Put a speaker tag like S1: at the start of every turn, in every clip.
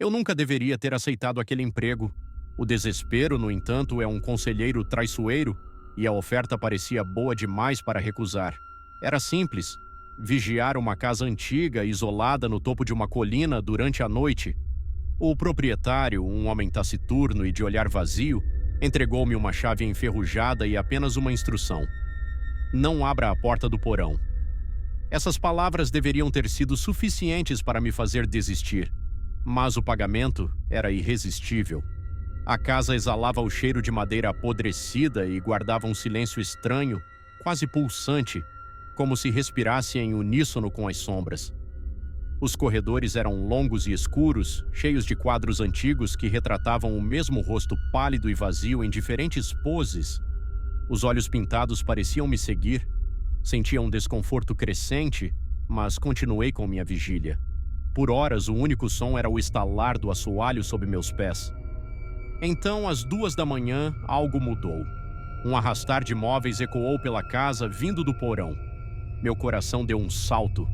S1: Eu nunca deveria ter aceitado aquele emprego. O desespero, no entanto, é um conselheiro traiçoeiro e a oferta parecia boa demais para recusar. Era simples: vigiar uma casa antiga, isolada no topo de uma colina durante a noite. O proprietário, um homem taciturno e de olhar vazio, entregou-me uma chave enferrujada e apenas uma instrução: não abra a porta do porão. Essas palavras deveriam ter sido suficientes para me fazer desistir, mas o pagamento era irresistível. A casa exalava o cheiro de madeira apodrecida e guardava um silêncio estranho, quase pulsante, como se respirasse em uníssono com as sombras. Os corredores eram longos e escuros, cheios de quadros antigos que retratavam o mesmo rosto pálido e vazio em diferentes poses. Os olhos pintados pareciam me seguir. Sentia um desconforto crescente, mas continuei com minha vigília. Por horas, o único som era o estalar do assoalho sob meus pés. Então, às 2 da manhã, algo mudou. Um arrastar de móveis ecoou pela casa, vindo do porão. Meu coração deu um salto.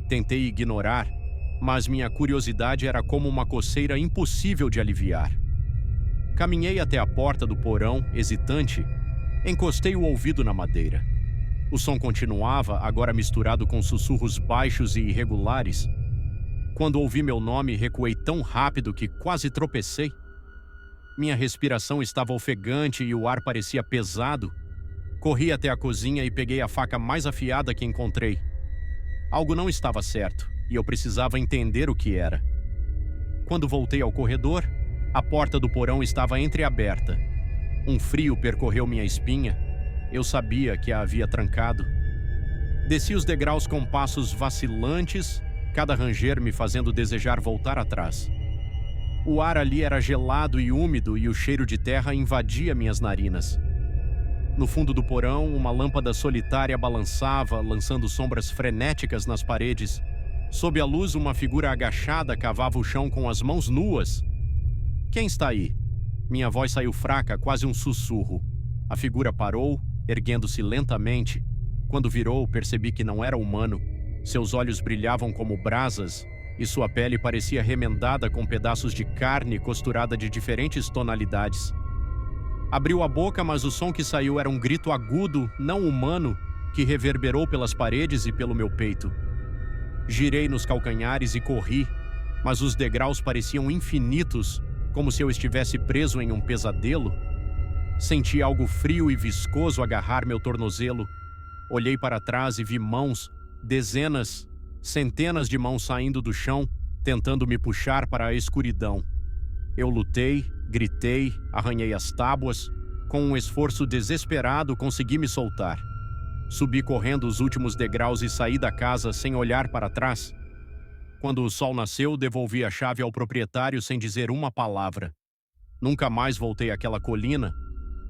S1: Tentei ignorar, mas minha curiosidade era como uma coceira impossível de aliviar. Caminhei até a porta do porão, hesitante. Encostei o ouvido na madeira. O som continuava, agora misturado com sussurros baixos e irregulares. Quando ouvi meu nome, recuei tão rápido que quase tropecei. Minha respiração estava ofegante e o ar parecia pesado. Corri até a cozinha e peguei a faca mais afiada que encontrei. Algo não estava certo, e eu precisava entender o que era. Quando voltei ao corredor, a porta do porão estava entreaberta. Um frio percorreu minha espinha. Eu sabia que a havia trancado. Desci os degraus com passos vacilantes, cada ranger me fazendo desejar voltar atrás. O ar ali era gelado e úmido e o cheiro de terra invadia minhas narinas. No fundo do porão, uma lâmpada solitária balançava, lançando sombras frenéticas nas paredes. Sob a luz, uma figura agachada cavava o chão com as mãos nuas. "Quem está aí?" Minha voz saiu fraca, quase um sussurro. A figura parou, erguendo-se lentamente. Quando virou, percebi que não era humano. Seus olhos brilhavam como brasas e sua pele parecia remendada com pedaços de carne costurada de diferentes tonalidades. Abriu a boca, mas o som que saiu era um grito agudo, não humano, que reverberou pelas paredes e pelo meu peito. Girei nos calcanhares e corri, mas os degraus pareciam infinitos, como se eu estivesse preso em um pesadelo. Senti algo frio e viscoso agarrar meu tornozelo. Olhei para trás e vi mãos, dezenas, centenas de mãos saindo do chão, tentando me puxar para a escuridão. Eu lutei, gritei, arranhei as tábuas. Com um esforço desesperado, consegui me soltar. Subi correndo os últimos degraus e saí da casa sem olhar para trás. Quando o sol nasceu, devolvi a chave ao proprietário sem dizer uma palavra. Nunca mais voltei àquela colina,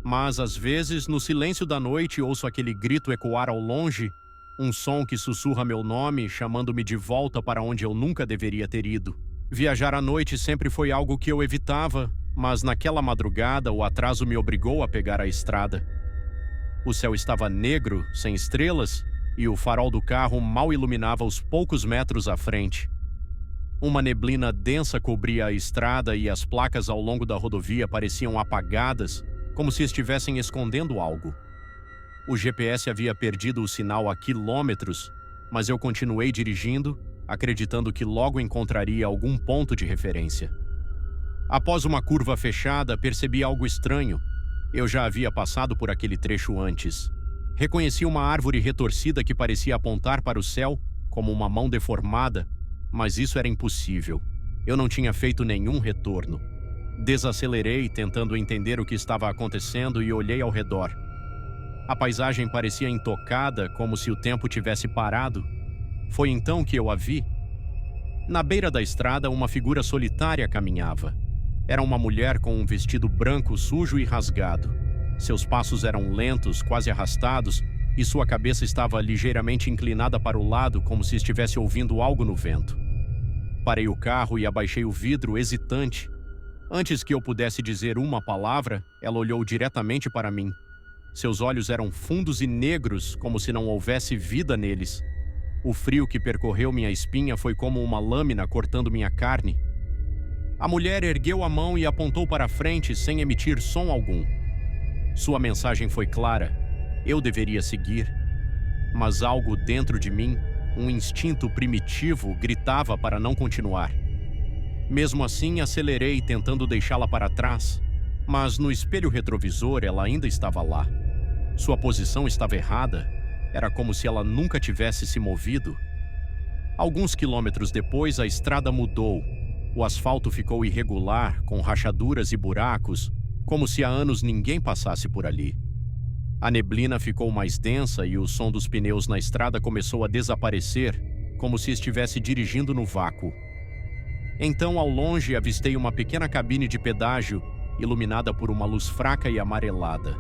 S1: mas às vezes, no silêncio da noite, ouço aquele grito ecoar ao longe, um som que sussurra meu nome, chamando-me de volta para onde eu nunca deveria ter ido. Viajar à noite sempre foi algo que eu evitava, mas naquela madrugada o atraso me obrigou a pegar a estrada. O céu estava negro, sem estrelas, e o farol do carro mal iluminava os poucos metros à frente. Uma neblina densa cobria a estrada e as placas ao longo da rodovia pareciam apagadas, como se estivessem escondendo algo. O GPS havia perdido o sinal a quilômetros, mas eu continuei dirigindo, acreditando que logo encontraria algum ponto de referência. Após uma curva fechada, percebi algo estranho. Eu já havia passado por aquele trecho antes. Reconheci uma árvore retorcida que parecia apontar para o céu, como uma mão deformada, mas isso era impossível. Eu não tinha feito nenhum retorno. Desacelerei, tentando entender o que estava acontecendo, e olhei ao redor. A paisagem parecia intocada, como se o tempo tivesse parado. Foi então que eu a vi. Na beira da estrada, uma figura solitária caminhava. Era uma mulher com um vestido branco sujo e rasgado. Seus passos eram lentos, quase arrastados, e sua cabeça estava ligeiramente inclinada para o lado, como se estivesse ouvindo algo no vento. Parei o carro e abaixei o vidro, hesitante. Antes que eu pudesse dizer uma palavra, ela olhou diretamente para mim. Seus olhos eram fundos e negros, como se não houvesse vida neles. O frio que percorreu minha espinha foi como uma lâmina cortando minha carne. A mulher ergueu a mão e apontou para a frente sem emitir som algum. Sua mensagem foi clara. Eu deveria seguir. Mas algo dentro de mim, um instinto primitivo, gritava para não continuar. Mesmo assim, acelerei tentando deixá-la para trás. Mas no espelho retrovisor ela ainda estava lá. Sua posição estava errada. Era como se ela nunca tivesse se movido. Alguns quilômetros depois, a estrada mudou. O asfalto ficou irregular, com rachaduras e buracos, como se há anos ninguém passasse por ali. A neblina ficou mais densa e o som dos pneus na estrada começou a desaparecer, como se estivesse dirigindo no vácuo. Então, ao longe, avistei uma pequena cabine de pedágio, iluminada por uma luz fraca e amarelada.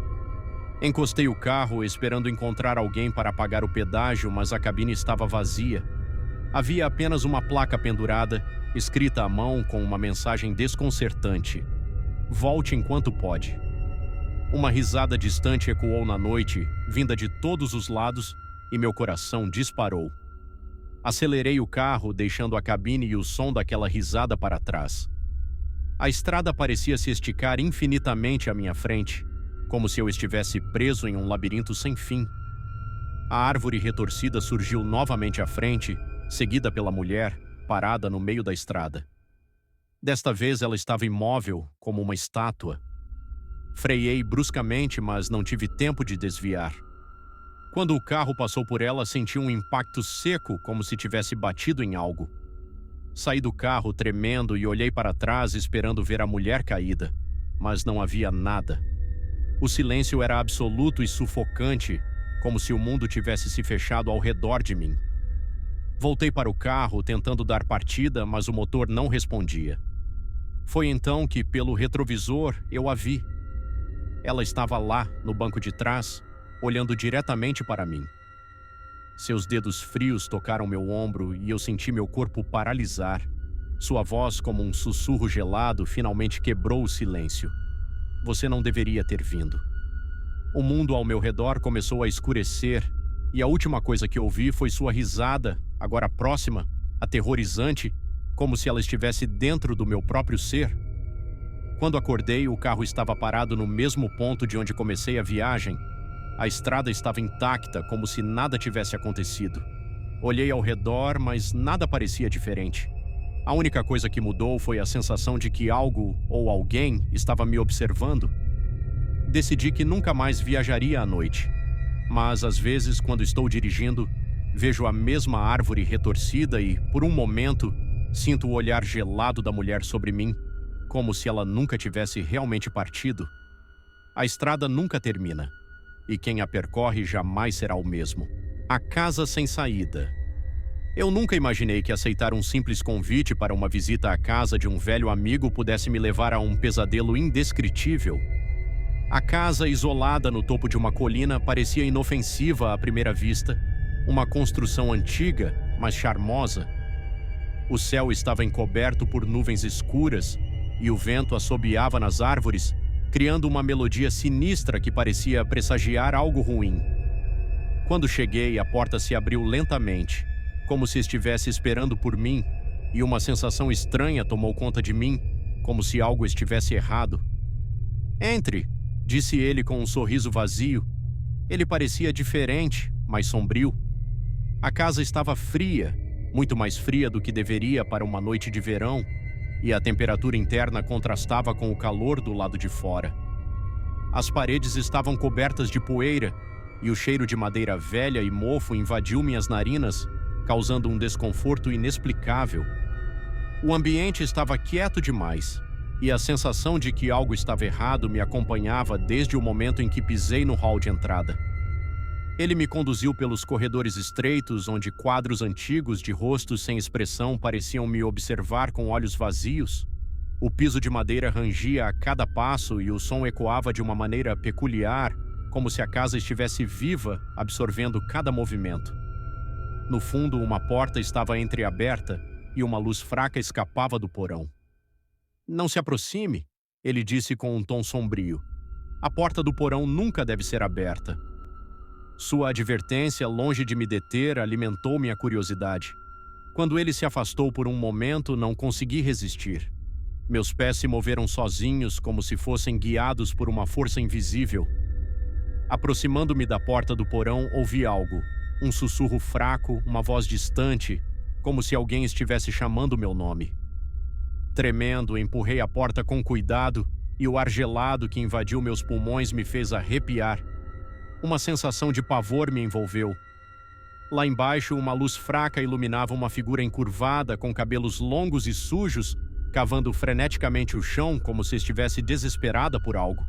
S1: Encostei o carro, esperando encontrar alguém para pagar o pedágio, mas a cabine estava vazia. Havia apenas uma placa pendurada, escrita à mão com uma mensagem desconcertante: "Volte enquanto pode." Uma risada distante ecoou na noite, vinda de todos os lados, e meu coração disparou. Acelerei o carro, deixando a cabine e o som daquela risada para trás. A estrada parecia se esticar infinitamente à minha frente, como se eu estivesse preso em um labirinto sem fim. A árvore retorcida surgiu novamente à frente, seguida pela mulher, parada no meio da estrada. Desta vez ela estava imóvel, como uma estátua. Freiei bruscamente, mas não tive tempo de desviar. Quando o carro passou por ela, senti um impacto seco, como se tivesse batido em algo. Saí do carro tremendo e olhei para trás esperando ver a mulher caída, mas não havia nada. O silêncio era absoluto e sufocante, como se o mundo tivesse se fechado ao redor de mim. Voltei para o carro, tentando dar partida, mas o motor não respondia. Foi então que, pelo retrovisor, eu a vi. Ela estava lá, no banco de trás, olhando diretamente para mim. Seus dedos frios tocaram meu ombro e eu senti meu corpo paralisar. Sua voz, como um sussurro gelado, finalmente quebrou o silêncio. "Você não deveria ter vindo." O mundo ao meu redor começou a escurecer, e a última coisa que ouvi foi sua risada, agora próxima, aterrorizante, como se ela estivesse dentro do meu próprio ser. Quando acordei, o carro estava parado no mesmo ponto de onde comecei a viagem. A estrada estava intacta, como se nada tivesse acontecido. Olhei ao redor, mas nada parecia diferente. A única coisa que mudou foi a sensação de que algo ou alguém estava me observando. Decidi que nunca mais viajaria à noite. Mas, às vezes, quando estou dirigindo, vejo a mesma árvore retorcida e, por um momento, sinto o olhar gelado da mulher sobre mim, como se ela nunca tivesse realmente partido. A estrada nunca termina, e quem a percorre jamais será o mesmo. A casa sem saída. Eu nunca imaginei que aceitar um simples convite para uma visita à casa de um velho amigo pudesse me levar a um pesadelo indescritível. A casa, isolada no topo de uma colina, parecia inofensiva à primeira vista, uma construção antiga, mas charmosa. O céu estava encoberto por nuvens escuras e o vento assobiava nas árvores, criando uma melodia sinistra que parecia pressagiar algo ruim. Quando cheguei, a porta se abriu lentamente, como se estivesse esperando por mim, e uma sensação estranha tomou conta de mim, como se algo estivesse errado. "Entre", disse ele com um sorriso vazio. Ele parecia diferente, mais sombrio. A casa estava fria, muito mais fria do que deveria para uma noite de verão, e a temperatura interna contrastava com o calor do lado de fora. As paredes estavam cobertas de poeira, e o cheiro de madeira velha e mofo invadiu minhas narinas, causando um desconforto inexplicável. O ambiente estava quieto demais, e a sensação de que algo estava errado me acompanhava desde o momento em que pisei no hall de entrada. Ele me conduziu pelos corredores estreitos, onde quadros antigos de rostos sem expressão pareciam me observar com olhos vazios. O piso de madeira rangia a cada passo e o som ecoava de uma maneira peculiar, como se a casa estivesse viva, absorvendo cada movimento. No fundo, uma porta estava entreaberta e uma luz fraca escapava do porão. "Não se aproxime", ele disse com um tom sombrio. "A porta do porão nunca deve ser aberta." Sua advertência, longe de me deter, alimentou minha curiosidade. Quando ele se afastou por um momento, não consegui resistir. Meus pés se moveram sozinhos, como se fossem guiados por uma força invisível. Aproximando-me da porta do porão, ouvi algo. Um sussurro fraco, uma voz distante, como se alguém estivesse chamando meu nome. Tremendo, empurrei a porta com cuidado e o ar gelado que invadiu meus pulmões me fez arrepiar. Uma sensação de pavor me envolveu. Lá embaixo, uma luz fraca iluminava uma figura encurvada, com cabelos longos e sujos, cavando freneticamente o chão como se estivesse desesperada por algo.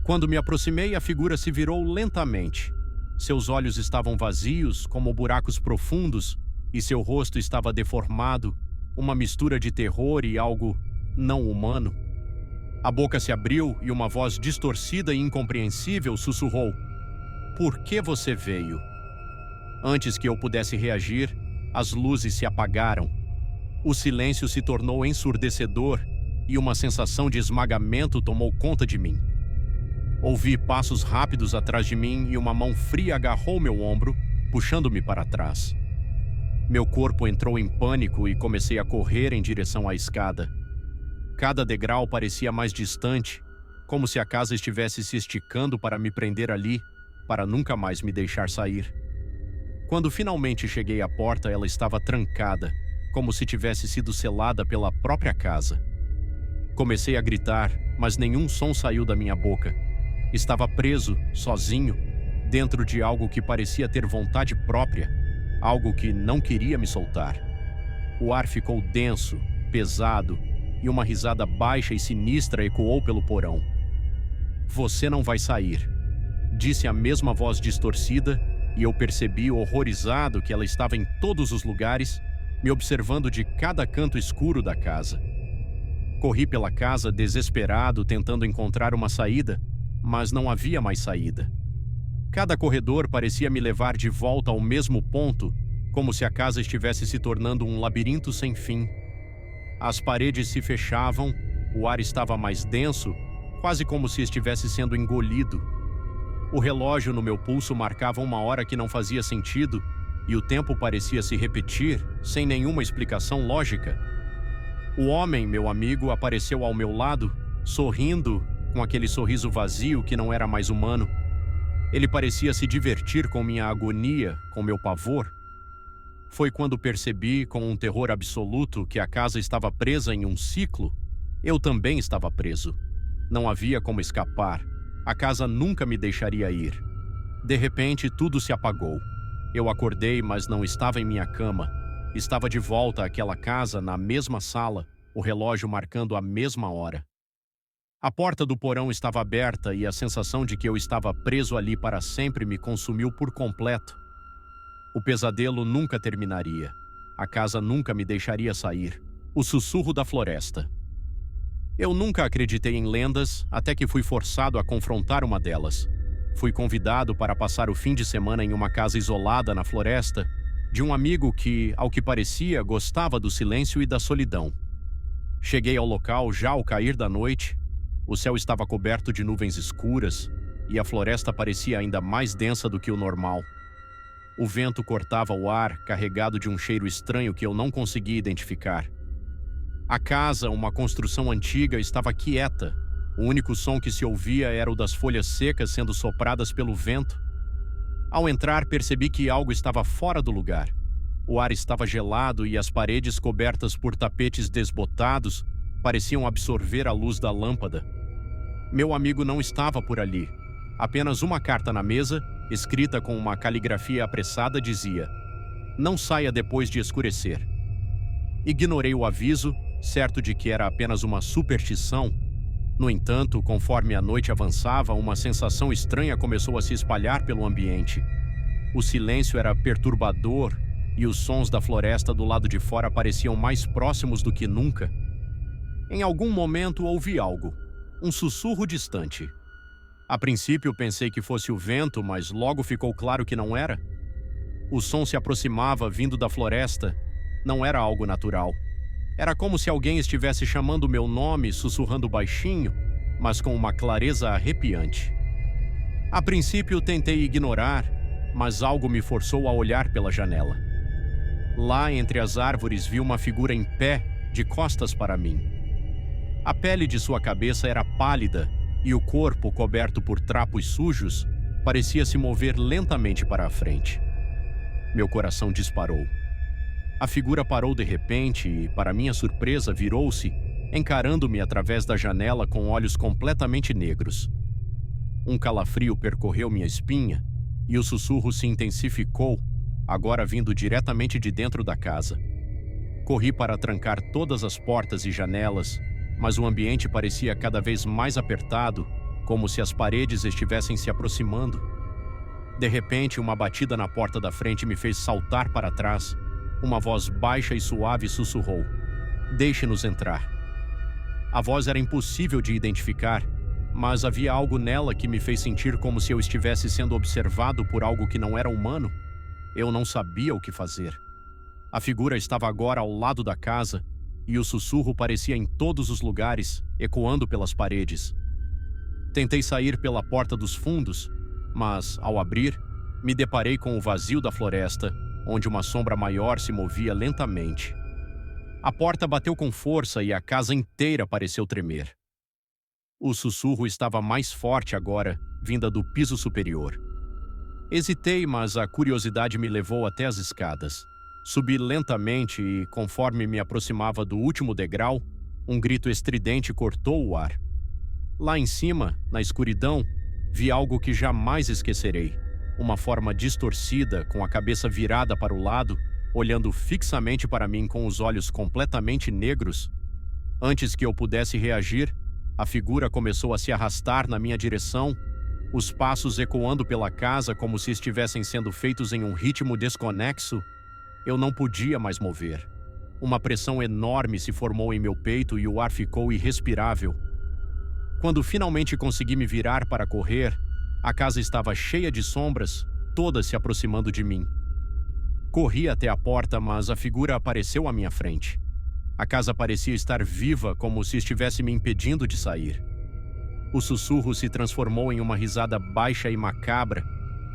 S1: Quando me aproximei, a figura se virou lentamente. Seus olhos estavam vazios, como buracos profundos, e seu rosto estava deformado, uma mistura de terror e algo não humano. A boca se abriu e uma voz distorcida e incompreensível sussurrou: "Por que você veio?" Antes que eu pudesse reagir, as luzes se apagaram. O silêncio se tornou ensurdecedor e uma sensação de esmagamento tomou conta de mim. Ouvi passos rápidos atrás de mim e uma mão fria agarrou meu ombro, puxando-me para trás. Meu corpo entrou em pânico e comecei a correr em direção à escada. Cada degrau parecia mais distante, como se a casa estivesse se esticando para me prender ali, para nunca mais me deixar sair. Quando finalmente cheguei à porta, ela estava trancada, como se tivesse sido selada pela própria casa. Comecei a gritar, mas nenhum som saiu da minha boca. Estava preso, sozinho, dentro de algo que parecia ter vontade própria, algo que não queria me soltar. O ar ficou denso, pesado, e uma risada baixa e sinistra ecoou pelo porão. "Você não vai sair", disse a mesma voz distorcida, e eu percebi, horrorizado, que ela estava em todos os lugares, me observando de cada canto escuro da casa. Corri pela casa desesperado, tentando encontrar uma saída, mas não havia mais saída. Cada corredor parecia me levar de volta ao mesmo ponto, como se a casa estivesse se tornando um labirinto sem fim. As paredes se fechavam, o ar estava mais denso, quase como se estivesse sendo engolido. O relógio no meu pulso marcava uma hora que não fazia sentido, e o tempo parecia se repetir, sem nenhuma explicação lógica. O homem, meu amigo, apareceu ao meu lado, sorrindo, com aquele sorriso vazio que não era mais humano. Ele parecia se divertir com minha agonia, com meu pavor. Foi quando percebi, com um terror absoluto, que a casa estava presa em um ciclo. Eu também estava preso. Não havia como escapar. A casa nunca me deixaria ir. De repente, tudo se apagou. Eu acordei, mas não estava em minha cama. Estava de volta àquela casa, na mesma sala, o relógio marcando a mesma hora. A porta do porão estava aberta e a sensação de que eu estava preso ali para sempre me consumiu por completo. O pesadelo nunca terminaria. A casa nunca me deixaria sair. O sussurro da floresta. Eu nunca acreditei em lendas até que fui forçado a confrontar uma delas. Fui convidado para passar o fim de semana em uma casa isolada na floresta, de um amigo que, ao que parecia, gostava do silêncio e da solidão. Cheguei ao local já ao cair da noite. O céu estava coberto de nuvens escuras e a floresta parecia ainda mais densa do que o normal. O vento cortava o ar, carregado de um cheiro estranho que eu não conseguia identificar. A casa, uma construção antiga, estava quieta. O único som que se ouvia era o das folhas secas sendo sopradas pelo vento. Ao entrar, percebi que algo estava fora do lugar. O ar estava gelado e as paredes cobertas por tapetes desbotados pareciam absorver a luz da lâmpada. Meu amigo não estava por ali. Apenas uma carta na mesa, escrita com uma caligrafia apressada, dizia: "Não saia depois de escurecer." Ignorei o aviso, certo de que era apenas uma superstição. No entanto, conforme a noite avançava, uma sensação estranha começou a se espalhar pelo ambiente. O silêncio era perturbador e os sons da floresta do lado de fora pareciam mais próximos do que nunca. Em algum momento ouvi algo, um sussurro distante. A princípio pensei que fosse o vento, mas logo ficou claro que não era. O som se aproximava vindo da floresta. Não era algo natural. Era como se alguém estivesse chamando meu nome, sussurrando baixinho, mas com uma clareza arrepiante. A princípio tentei ignorar, mas algo me forçou a olhar pela janela. Lá entre as árvores vi uma figura em pé, de costas para mim. A pele de sua cabeça era pálida e o corpo, coberto por trapos sujos, parecia se mover lentamente para a frente. Meu coração disparou. A figura parou de repente e, para minha surpresa, virou-se, encarando-me através da janela com olhos completamente negros. Um calafrio percorreu minha espinha e o sussurro se intensificou, agora vindo diretamente de dentro da casa. Corri para trancar todas as portas e janelas, mas o ambiente parecia cada vez mais apertado, como se as paredes estivessem se aproximando. De repente, uma batida na porta da frente me fez saltar para trás. Uma voz baixa e suave sussurrou: "Deixe-nos entrar." A voz era impossível de identificar, mas havia algo nela que me fez sentir como se eu estivesse sendo observado por algo que não era humano. Eu não sabia o que fazer. A figura estava agora ao lado da casa, e o sussurro parecia em todos os lugares, ecoando pelas paredes. Tentei sair pela porta dos fundos, mas, ao abrir, me deparei com o vazio da floresta, onde uma sombra maior se movia lentamente. A porta bateu com força e a casa inteira pareceu tremer. O sussurro estava mais forte agora, vinda do piso superior. Hesitei, mas a curiosidade me levou até as escadas. Subi lentamente e, conforme me aproximava do último degrau, um grito estridente cortou o ar. Lá em cima, na escuridão, vi algo que jamais esquecerei. Uma forma distorcida, com a cabeça virada para o lado, olhando fixamente para mim com os olhos completamente negros. Antes que eu pudesse reagir, a figura começou a se arrastar na minha direção, os passos ecoando pela casa como se estivessem sendo feitos em um ritmo desconexo. Eu não podia mais mover. Uma pressão enorme se formou em meu peito e o ar ficou irrespirável. Quando finalmente consegui me virar para correr, a casa estava cheia de sombras, todas se aproximando de mim. Corri até a porta, mas a figura apareceu à minha frente. A casa parecia estar viva, como se estivesse me impedindo de sair. O sussurro se transformou em uma risada baixa e macabra,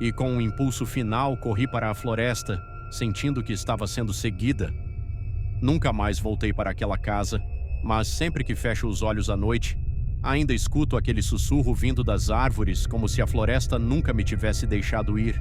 S1: e com um impulso final corri para a floresta, sentindo que estava sendo seguida. Nunca mais voltei para aquela casa, mas sempre que fecho os olhos à noite, ainda escuto aquele sussurro vindo das árvores, como se a floresta nunca me tivesse deixado ir.